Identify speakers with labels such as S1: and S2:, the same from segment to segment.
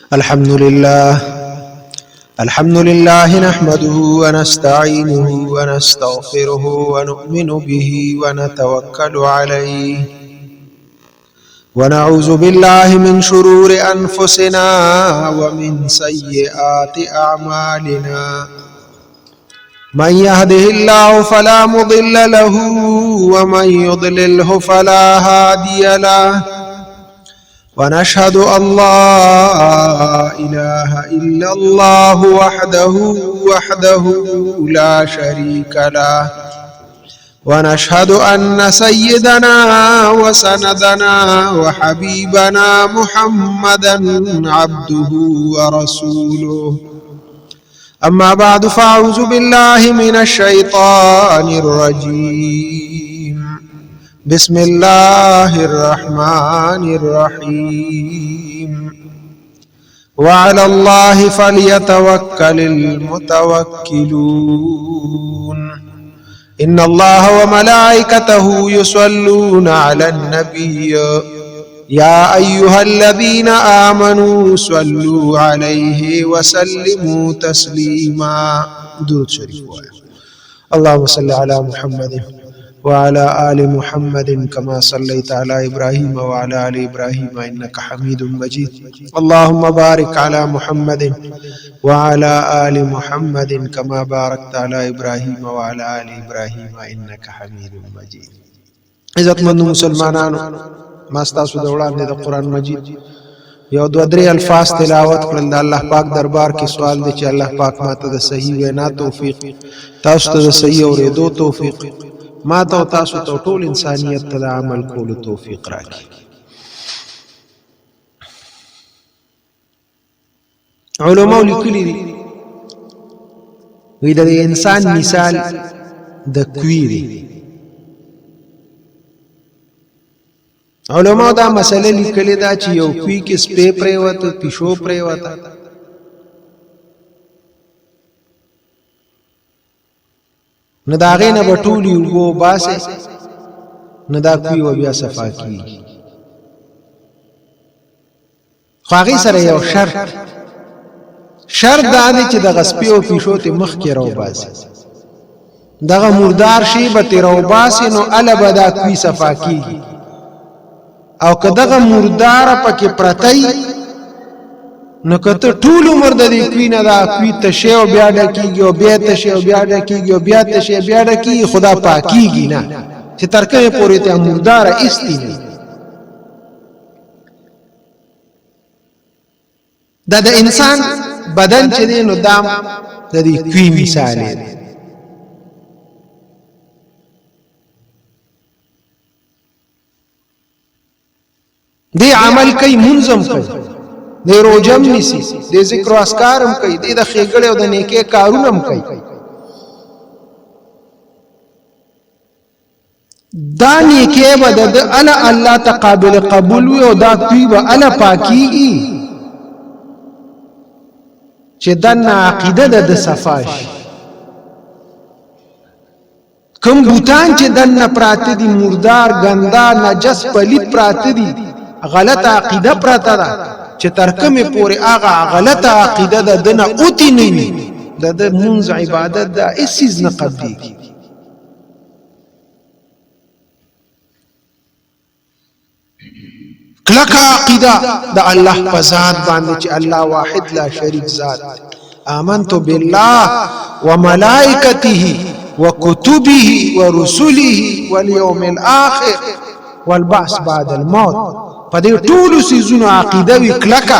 S1: الحمد لله نحمده ونستعينه ونستغفره ونؤمن به ونتوكل عليه ونعوذ بالله من شرور أنفسنا ومن سيئات أعمالنا. من يهده الله فلا مضل له ومن يضلله فلا هادي له، ونشهد أن لا إله إلا الله وحده لا شريك له، ونشهد أن سيدنا وسندنا وحبيبنا محمدا عبده ورسوله. أما بعد، فأعوذ بالله من الشيطان الرجيم. بسم الله الرحمن الرحيم. وعلى الله فليتوكل المتوكلون. إن الله وملائكته يصلون على النبي يا أيها الذين آمنوا صلوا عليه وسلموا تسليما. درود شريف. اللهم صل على محمد وعلى آل محمد كما صليت على إبراهيم وعلى آل إبراهيم إنك حميد مجيد. اللهم بارك على محمد وعلى آل محمد كما باركت على إبراهيم وعلى آل إبراهيم إنك حميد مجيد. عزتمند مسلمانانو، ما ستاسو د وړاندې د قرآن مجید یو دوه درې الفاظ تلاوت کړل. د الله پاک دربار کې سوال دی چې الله پاک ماته د صحیح وینا توفیق، تاسو ته د صحیح اورېدو توفیق، ما ته او تاسو ته ټول انسانیت ته د عمل کولو توفیق راکړي. علماء لیکلي دي وی د انسان مثال د کوي دی. علماء دا مسئله لیکلي دا چې یو کوي کې سپی پریوته، پیشو پریوته، نو دا هغې نه به ټولې اوبه وباسې، نو دا کوي به بیا صفا کېږي. خو هغې سره یو شرط دا دی چې دغه سپي او پیشو ته مخکې راوباسي، دغه مردار شی به ترې راوباسي، نو هله به دا کوي صفا کېږي. او که دغه مرداره پکې پرتی، نو که ته ټول عمر د دې کوي نه دا کوي تشی او بیا ډکېږي او بیا تشی او بیا ډکېږي او بیا تشی او بیا ډکېږي، خو دا پاکېږي نه چې تر کومې پورې ته مرداره ایستي نه. دا د انسان بدن چې دی، نو دا د دې کوي مثال دی. دی عمل کوي، منظم کوي، دی روجم نیسي، دی ذکر و اذکارم کوي، دی د ښېګړې او د نیکۍ کارونم کوي. دا نیکۍ به د الله ته قابل قبول وي او دا کوي به الله پاکېږي چې دنه عقیده د صفا شي. کوم بوتان چې دنه پراته دي، مردار، ګندا، نجس، پلید پراته دي، غلط عقیده پراته ده چې تر کومې پورې هغه غلطه عقیده د ده نه اوتې نه وي، د ده مونځ، عبادت، دا هېڅ څیز نه قبلېږي. کلکه عقیده د الله په ذات باندې چې الله واحد لا شریک ذات. آمنت بالله وملائکته وکتبه ورسله والیوم الآخر والبعث بعد الموت. په دې ټولو څیزونو عقیده وي کلکه،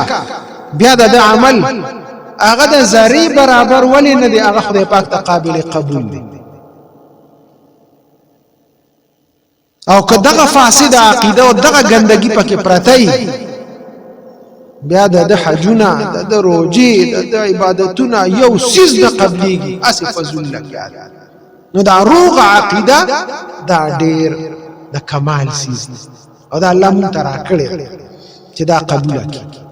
S1: بیا د عمل هغه د ذرې برابر ولې نه دی، هغه خدای پاک ته قابل قبول دی. او که دغه فاسد عقیده او دغه ګندګي پکې پرتی، بیا د حجونه، د روجې، د عبادتونه یو څیز نه قبلېږي، هسې فضول لګیا دی. نو دا روغ عقیده دا ډېر د کمال څیز دی او دا الله مونږ ته راکړی چې دا قبوله کړي.